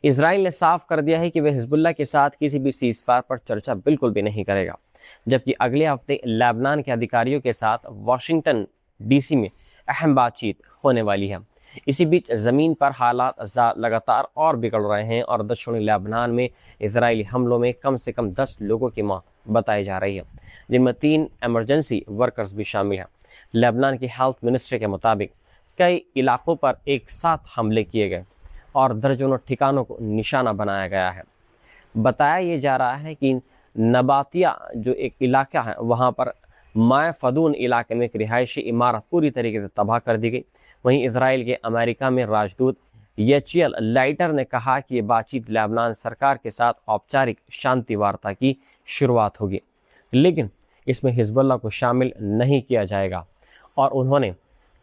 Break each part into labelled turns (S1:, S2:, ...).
S1: Israel ने साफ कर दिया है कि वह हिजबुल्लाह के साथ किसी भी सीज़फायर पर चर्चा बिल्कुल भी नहीं करेगा, जबकि अगले हफ्ते लेबनान के अधिकारियों के साथ वाशिंगटन डीसी में अहम बातचीत होने वाली है। इसी बीच ज़मीन पर हालात लगातार और बिगड़ रहे हैं और दक्षिणी लेबनान में इजरायली हमलों में कम से कम 10 लोगों की मौत बताई जा रही है, जिनमें 3 इमरजेंसी वर्कर्स भी शामिल हैं। लेबनान की हेल्थ मिनिस्ट्री के मुताबिक कई इलाकों पर एक साथ हमले किए गए और दर्जनों ठिकानों को निशाना बनाया गया है। बताया ये जा रहा है कि नबातिया जो एक इलाका है, वहाँ पर माय फदून इलाके में एक रिहायशी इमारत पूरी तरीके से तबाह कर दी गई। वहीं इसराइल के अमेरिका में राजदूत येचियल लाइटर ने कहा कि ये बातचीत लेबनान सरकार के साथ औपचारिक शांति वार्ता की शुरुआत होगी, लेकिन इसमें हिजबुल्लाह को शामिल नहीं किया जाएगा और उन्होंने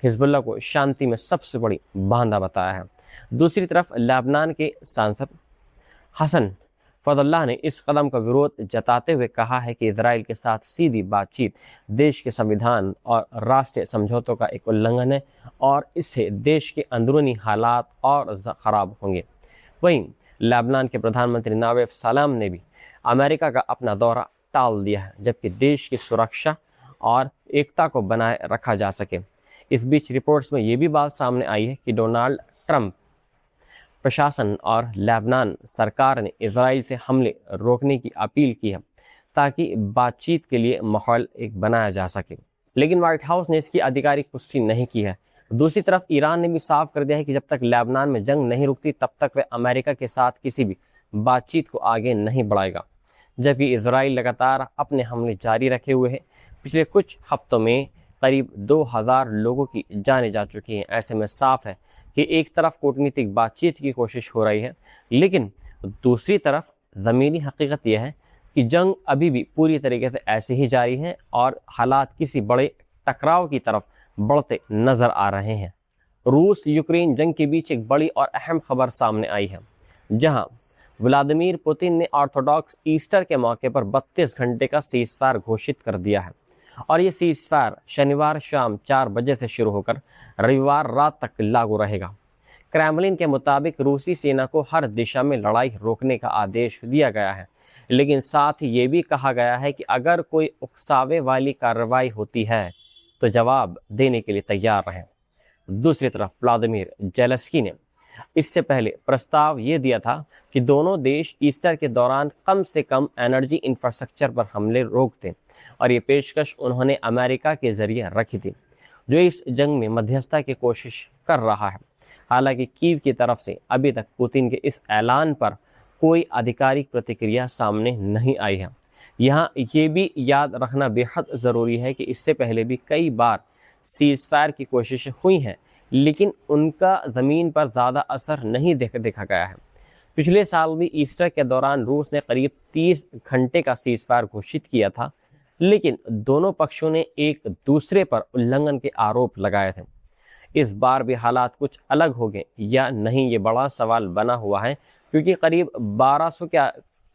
S1: हिजबुल्लाह को शांति में सबसे बड़ी बाधा बताया है। दूसरी तरफ लेबनान के सांसद हसन फदल्लाह ने इस कदम का विरोध जताते हुए कहा है कि इजराइल के साथ सीधी बातचीत देश के संविधान और राष्ट्रीय समझौतों का एक उल्लंघन है और इससे देश के अंदरूनी हालात और ख़राब होंगे। वहीं लेबनान के प्रधानमंत्री नावेफ सलाम ने भी अमेरिका का अपना दौरा टाल दिया है, जबकि देश की सुरक्षा और एकता को बनाए रखा जा सके। इस बीच रिपोर्ट्स में ये भी बात सामने आई है कि डोनाल्ड ट्रंप प्रशासन और लेबनान सरकार ने इजराइल से हमले रोकने की अपील की है ताकि बातचीत के लिए माहौल एक बनाया जा सके, लेकिन व्हाइट हाउस ने इसकी आधिकारिक पुष्टि नहीं की है। दूसरी तरफ ईरान ने भी साफ कर दिया है कि जब तक लेबनान में जंग नहीं रुकती तब तक वह अमेरिका के साथ किसी भी बातचीत को आगे नहीं बढ़ाएगा, जबकि इजराइल लगातार अपने हमले जारी रखे हुए है। पिछले कुछ हफ्तों में करीब 2000 लोगों की जानें जा चुकी हैं। ऐसे में साफ है कि एक तरफ कूटनीतिक बातचीत की कोशिश हो रही है, लेकिन दूसरी तरफ ज़मीनी हकीकत यह है कि जंग अभी भी पूरी तरीके से ऐसे ही जारी है और हालात किसी बड़े टकराव की तरफ बढ़ते नज़र आ रहे हैं। रूस यूक्रेन जंग के बीच एक बड़ी और अहम खबर सामने आई है, जहां व्लादिमीर पुतिन ने ऑर्थोडॉक्स ईस्टर के मौके पर 32 घंटे का सीज़फायर घोषित कर दिया है और ये सीज़फायर शनिवार शाम 4 बजे से शुरू होकर रविवार रात तक लागू रहेगा। क्रेमलिन के मुताबिक रूसी सेना को हर दिशा में लड़ाई रोकने का आदेश दिया गया है, लेकिन साथ ही ये भी कहा गया है कि अगर कोई उकसावे वाली कार्रवाई होती है तो जवाब देने के लिए तैयार रहें। दूसरी तरफ व्लादिमीर जेलेंस्की ने इससे पहले प्रस्ताव ये दिया था कि दोनों देश ईस्टर के दौरान कम से कम एनर्जी इंफ्रास्ट्रक्चर पर हमले रोक दें और ये पेशकश उन्होंने अमेरिका के जरिए रखी थी, जो इस जंग में मध्यस्थता की कोशिश कर रहा है। हालांकि कीव की तरफ से अभी तक पुतिन के इस ऐलान पर कोई आधिकारिक प्रतिक्रिया सामने नहीं आई है। यहाँ ये भी याद रखना बेहद ज़रूरी है कि इससे पहले भी कई बार सीज़फायर की कोशिशें हुई हैं, लेकिन उनका ज़मीन पर ज़्यादा असर नहीं देखा गया है। पिछले साल भी ईस्टर के दौरान रूस ने करीब 30 घंटे का सीज़फायर घोषित किया था, लेकिन दोनों पक्षों ने एक दूसरे पर उल्लंघन के आरोप लगाए थे। इस बार भी हालात कुछ अलग हो गए या नहीं, ये बड़ा सवाल बना हुआ है, क्योंकि करीब 1200 के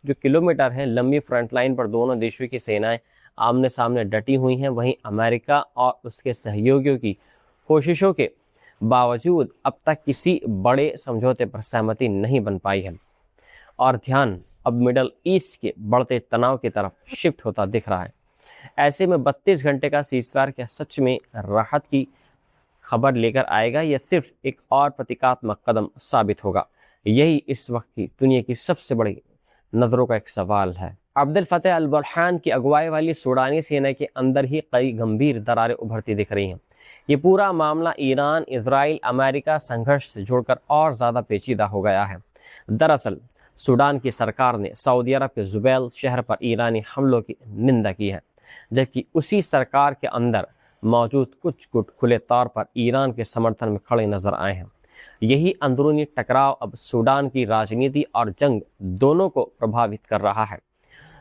S1: जो किलोमीटर है लंबी फ्रंट लाइन पर दोनों देशों की सेनाएं आमने सामने डटी हुई हैं। वहीं अमेरिका और उसके सहयोगियों की कोशिशों के बावजूद अब तक किसी बड़े समझौते पर सहमति नहीं बन पाई है और ध्यान अब मिडल ईस्ट के बढ़ते तनाव की तरफ शिफ्ट होता दिख रहा है। ऐसे में 32 घंटे का सीज़फायर क्या सच में राहत की खबर लेकर आएगा या सिर्फ एक और प्रतीकात्मक कदम साबित होगा? यही इस वक्त की दुनिया की सबसे बड़ी नज़रों का एक सवाल है। अब्दुल फतेह अल बुरहान की अगुवाई वाली सूडानी सेना के अंदर ही कई गंभीर दरारें उभरती दिख रही हैं। ये पूरा मामला ईरान, इजराइल, अमेरिका संघर्ष से जुड़कर और ज़्यादा पेचीदा हो गया है। दरअसल सूडान की सरकार ने सऊदी अरब के जुबैल शहर पर ईरानी हमलों की निंदा की है, जबकि उसी सरकार के अंदर मौजूद कुछ गुट खुले तौर पर ईरान के समर्थन में खड़े नजर आए हैं। यही अंदरूनी टकराव अब सूडान की राजनीति और जंग दोनों को प्रभावित कर रहा है।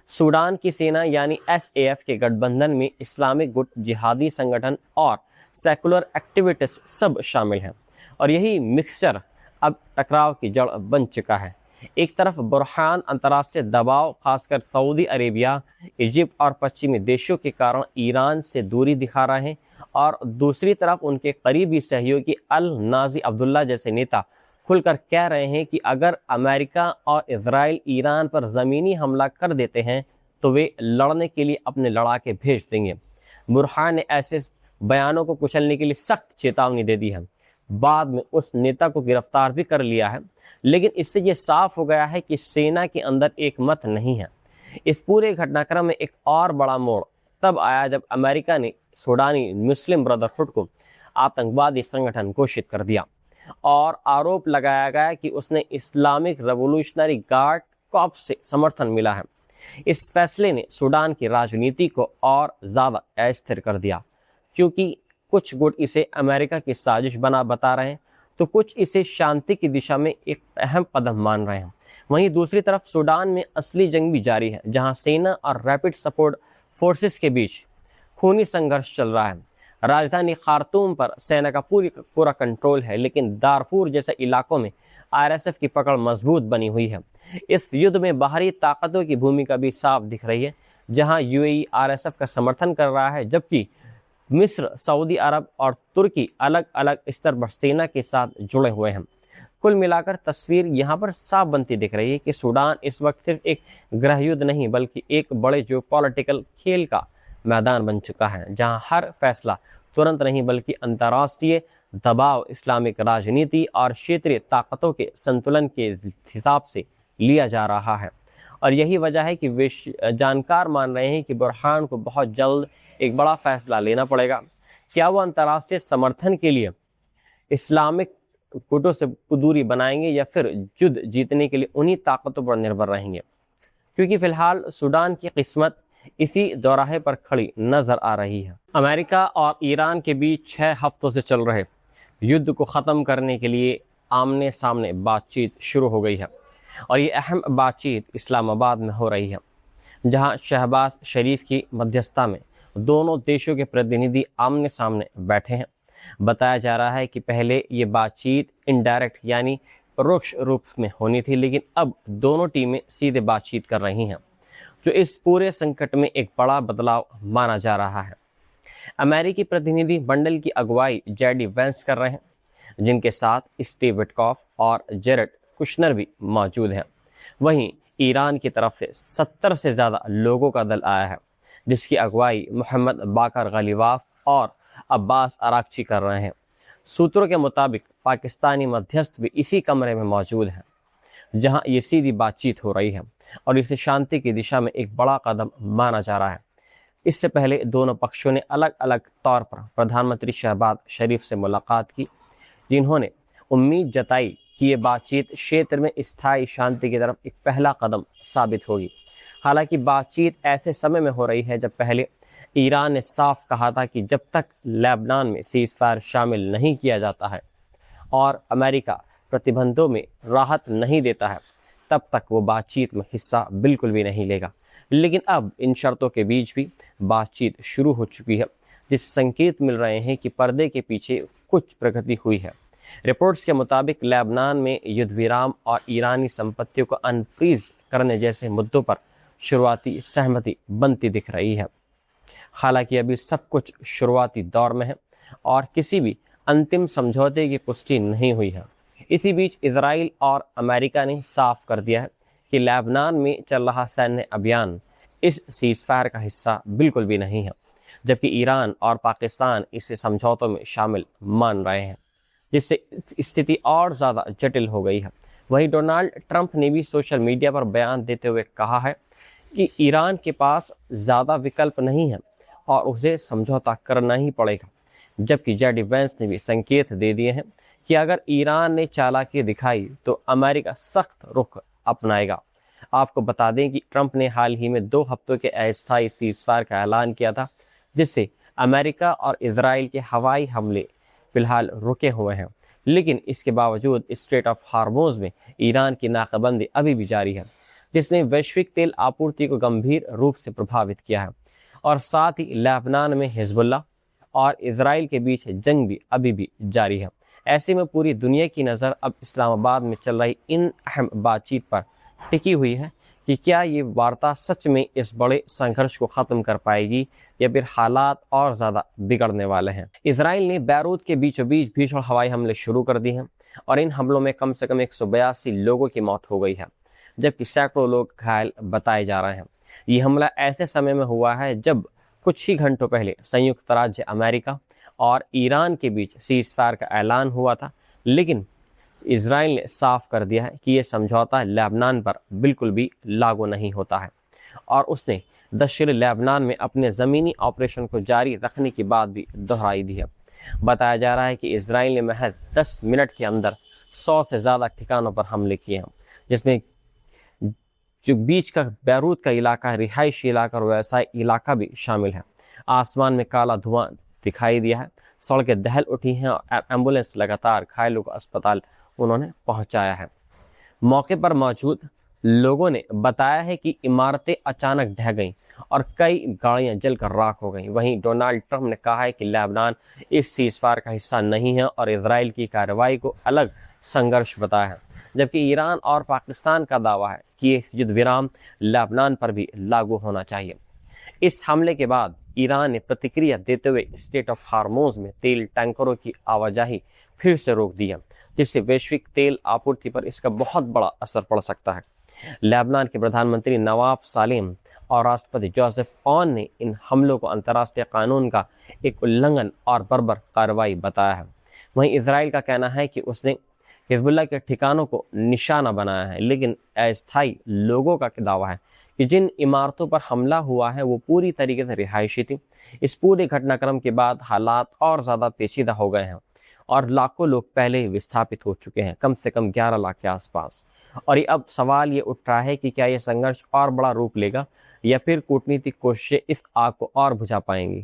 S1: सूडान की सेना यानी SAF के गठबंधन में इस्लामिक गुट, जिहादी संगठन और सेकुलर एक्टिविस्ट सब शामिल हैं और यही मिक्सचर अब टकराव की जड़ बन चुका है। एक तरफ बुरहान अंतर्राष्ट्रीय दबाव, खासकर सऊदी अरेबिया, इजिप्ट और पश्चिमी देशों के कारण ईरान से दूरी दिखा रहे हैं और दूसरी तरफ उनके करीबी सहयोगी अल नाजी अब्दुल्ला जैसे नेता खुलकर कह रहे हैं कि अगर अमेरिका और इजराइल ईरान पर ज़मीनी हमला कर देते हैं तो वे लड़ने के लिए अपने लड़ाके भेज देंगे। बुरहान ने ऐसे बयानों को कुचलने के लिए सख्त चेतावनी दे दी है। बाद में उस नेता को गिरफ्तार भी कर लिया है, लेकिन इससे ये साफ हो गया है कि सेना के अंदर एक मत नहीं है। इस पूरे घटनाक्रम में एक और बड़ा मोड़ तब आया जब अमेरिका ने सूडानी मुस्लिम ब्रदरहुड को आतंकवादी संगठन घोषित कर दिया और आरोप लगाया गया कि उसने इस्लामिक रेवोल्यूशनरी गार्ड कॉर्प्स से समर्थन मिला है। इस फैसले ने सूडान की राजनीति को और ज़्यादा अस्थिर कर दिया, क्योंकि कुछ गुट इसे अमेरिका की साजिश बता रहे हैं तो कुछ इसे शांति की दिशा में एक अहम कदम मान रहे हैं। वहीं दूसरी तरफ सूडान में असली जंग भी जारी है, जहां सेना और रैपिड सपोर्ट फोर्सेस के बीच खूनी संघर्ष चल रहा है। राजधानी खार्तूम पर सेना का पूरा कंट्रोल है, लेकिन दारफूर जैसे इलाकों में आरएसएफ की पकड़ मजबूत बनी हुई है। इस युद्ध में बाहरी ताकतों की भूमिका भी साफ दिख रही है, जहां यूएई आरएसएफ का समर्थन कर रहा है, जबकि मिस्र, सऊदी अरब और तुर्की अलग अलग स्तर पर सेना के साथ जुड़े हुए हैं। कुल मिलाकर तस्वीर यहाँ पर साफ बनती दिख रही है कि सूडान इस वक्त सिर्फ एक गृह युद्ध नहीं बल्कि एक बड़े जो पॉलिटिकल खेल का मैदान बन चुका है, जहां हर फैसला तुरंत नहीं बल्कि अंतर्राष्ट्रीय दबाव, इस्लामिक राजनीति और क्षेत्रीय ताकतों के संतुलन के हिसाब से लिया जा रहा है। और यही वजह है कि वे जानकार मान रहे हैं कि बुरहान को बहुत जल्द एक बड़ा फैसला लेना पड़ेगा। क्या वो अंतर्राष्ट्रीय समर्थन के लिए इस्लामिक गुटों से दूरी बनाएंगे या फिर युद्ध जीतने के लिए उन्हीं ताकतों पर निर्भर रहेंगे? क्योंकि फिलहाल सूडान की किस्मत इसी दौराहे पर खड़ी नजर आ रही है। अमेरिका और ईरान के बीच 6 हफ्तों से चल रहे युद्ध को ख़त्म करने के लिए आमने सामने बातचीत शुरू हो गई है और ये अहम बातचीत इस्लामाबाद में हो रही है, जहां शहबाज शरीफ की मध्यस्थता में दोनों देशों के प्रतिनिधि आमने सामने बैठे हैं। बताया जा रहा है कि पहले ये बातचीत इनडायरेक्ट यानी परोक्ष रूप में होनी थी, लेकिन अब दोनों टीमें सीधे बातचीत कर रही हैं, जो इस पूरे संकट में एक बड़ा बदलाव माना जा रहा है। अमेरिकी प्रतिनिधि मंडल की अगुवाई जेडी वेंस कर रहे हैं, जिनके साथ स्टीव विटकॉफ और जेरेड कुशनर भी मौजूद हैं। वहीं ईरान की तरफ से 70 से ज़्यादा लोगों का दल आया है, जिसकी अगुवाई मोहम्मद बाकर गलीवाफ और अब्बास अराक्ची कर रहे हैं। सूत्रों के मुताबिक पाकिस्तानी मध्यस्थ भी इसी कमरे में मौजूद हैं, जहां ये सीधी बातचीत हो रही है और इसे शांति की दिशा में एक बड़ा कदम माना जा रहा है। इससे पहले दोनों पक्षों ने अलग अलग तौर पर प्रधानमंत्री शहबाज शरीफ से मुलाकात की, जिन्होंने उम्मीद जताई कि ये बातचीत क्षेत्र में स्थायी शांति की तरफ एक पहला कदम साबित होगी। हालांकि बातचीत ऐसे समय में हो रही है जब पहले ईरान ने साफ कहा था कि जब तक लेबनान में सीज़फायर शामिल नहीं किया जाता है और अमेरिका प्रतिबंधों में राहत नहीं देता है, तब तक वो बातचीत में हिस्सा बिल्कुल भी नहीं लेगा। लेकिन अब इन शर्तों के बीच भी बातचीत शुरू हो चुकी है, जिससे संकेत मिल रहे हैं कि पर्दे के पीछे कुछ प्रगति हुई है। रिपोर्ट्स के मुताबिक लेबनान में युद्ध विराम और ईरानी संपत्तियों को अनफ्रीज करने जैसे मुद्दों पर शुरुआती सहमति बनती दिख रही है। हालांकि अभी सब कुछ शुरुआती दौर में है और किसी भी अंतिम समझौते की पुष्टि नहीं हुई है। इसी बीच इजराइल और अमेरिका ने साफ कर दिया है कि लेबनान में चल रहा सैन्य अभियान इस सीज़फायर का हिस्सा बिल्कुल भी नहीं है, जबकि ईरान और पाकिस्तान इसे समझौतों में शामिल मान रहे हैं, जिससे स्थिति और ज़्यादा जटिल हो गई है। वहीं डोनाल्ड ट्रंप ने भी सोशल मीडिया पर बयान देते हुए कहा है कि ईरान के पास ज़्यादा विकल्प नहीं है और उसे समझौता करना ही पड़ेगा, जबकि जेडी वेंस ने भी संकेत दे दिए हैं कि अगर ईरान ने चालाकी दिखाई तो अमेरिका सख्त रुख अपनाएगा। आपको बता दें कि ट्रंप ने हाल ही में 2 हफ्तों के अस्थायी सीज़फायर का ऐलान किया था, जिससे अमेरिका और इजराइल के हवाई हमले फिलहाल रुके हुए हैं, लेकिन इसके बावजूद स्ट्रेट ऑफ हार्मोज में ईरान की नाकाबंदी अभी भी जारी है, जिसने वैश्विक तेल आपूर्ति को गंभीर रूप से प्रभावित किया है। और साथ ही लेबनान में हिजबुल्लाह और इजराइल के बीच जंग भी अभी भी जारी है। ऐसे में पूरी दुनिया की नज़र अब इस्लामाबाद में चल रही इन अहम बातचीत पर टिकी हुई है कि क्या ये वार्ता सच में इस बड़े संघर्ष को ख़त्म कर पाएगी या फिर हालात और ज़्यादा बिगड़ने वाले हैं। इसराइल ने बैरूत के बीचों बीच भीषण हवाई हमले शुरू कर दिए हैं और इन हमलों में कम से कम 182 लोगों की मौत हो गई है, जबकि सैकड़ों लोग घायल बताए जा रहे हैं। ये हमला ऐसे समय में हुआ है जब कुछ ही घंटों पहले संयुक्त राज्य अमेरिका और ईरान के बीच सीज़फायर का ऐलान हुआ था, लेकिन इजराइल ने साफ कर दिया है कि यह समझौता लेबनान पर बिल्कुल भी लागू नहीं होता है और उसने दक्षिणी लेबनान में अपने ज़मीनी ऑपरेशन को जारी रखने की बात भी दोहराई दी है। बताया जा रहा है कि इजराइल ने महज 10 मिनट के अंदर 100 से ज़्यादा ठिकानों पर हमले किए हैं, जिसमें जो बीच का बैरूत का इलाका, रिहायशी इलाका और व्यवसाय इलाका भी शामिल है। आसमान में काला धुआं दिखाई दिया है, सड़कें दहल उठी हैं और एम्बुलेंस लगातार घायलों को अस्पताल उन्होंने पहुंचाया है। मौके पर मौजूद लोगों ने बताया है कि इमारतें अचानक ढह गईं और कई गाड़ियां जलकर राख हो गईं। वहीं डोनाल्ड ट्रंप ने कहा है कि लेबनान इस सीज़फायर का हिस्सा नहीं है और इजराइल की कार्रवाई को अलग संघर्ष बताया है, जबकि ईरान और पाकिस्तान का दावा है कि इस युद्ध विराम लेबनान पर भी लागू होना चाहिए। इस हमले के बाद ईरान ने प्रतिक्रिया देते हुए स्टेट ऑफ हार्मोज में तेल टैंकरों की आवाजाही फिर से रोक दी है, जिससे वैश्विक तेल आपूर्ति पर इसका बहुत बड़ा असर पड़ सकता है। लेबनान के प्रधानमंत्री नवाफ सालेम और राष्ट्रपति जोसेफ ऑन ने इन हमलों को अंतर्राष्ट्रीय कानून का एक उल्लंघन और बर्बर कार्रवाई बताया है। वहीं इजराइल का कहना है कि उसने हिजबुल्लाह के ठिकानों को निशाना बनाया है, लेकिन अस्थायी लोगों का दावा है कि जिन इमारतों पर हमला हुआ है वो पूरी तरीके से रिहायशी थी। इस पूरे घटनाक्रम के बाद हालात और ज़्यादा पेचीदा हो गए हैं और लाखों लोग पहले ही विस्थापित हो चुके हैं, कम से कम 11 लाख के आसपास। और ये अब सवाल ये उठ रहा है कि क्या ये संघर्ष और बड़ा रूप लेगा या फिर कूटनीतिक कोशिशें इस आग को और बुझा पाएंगी।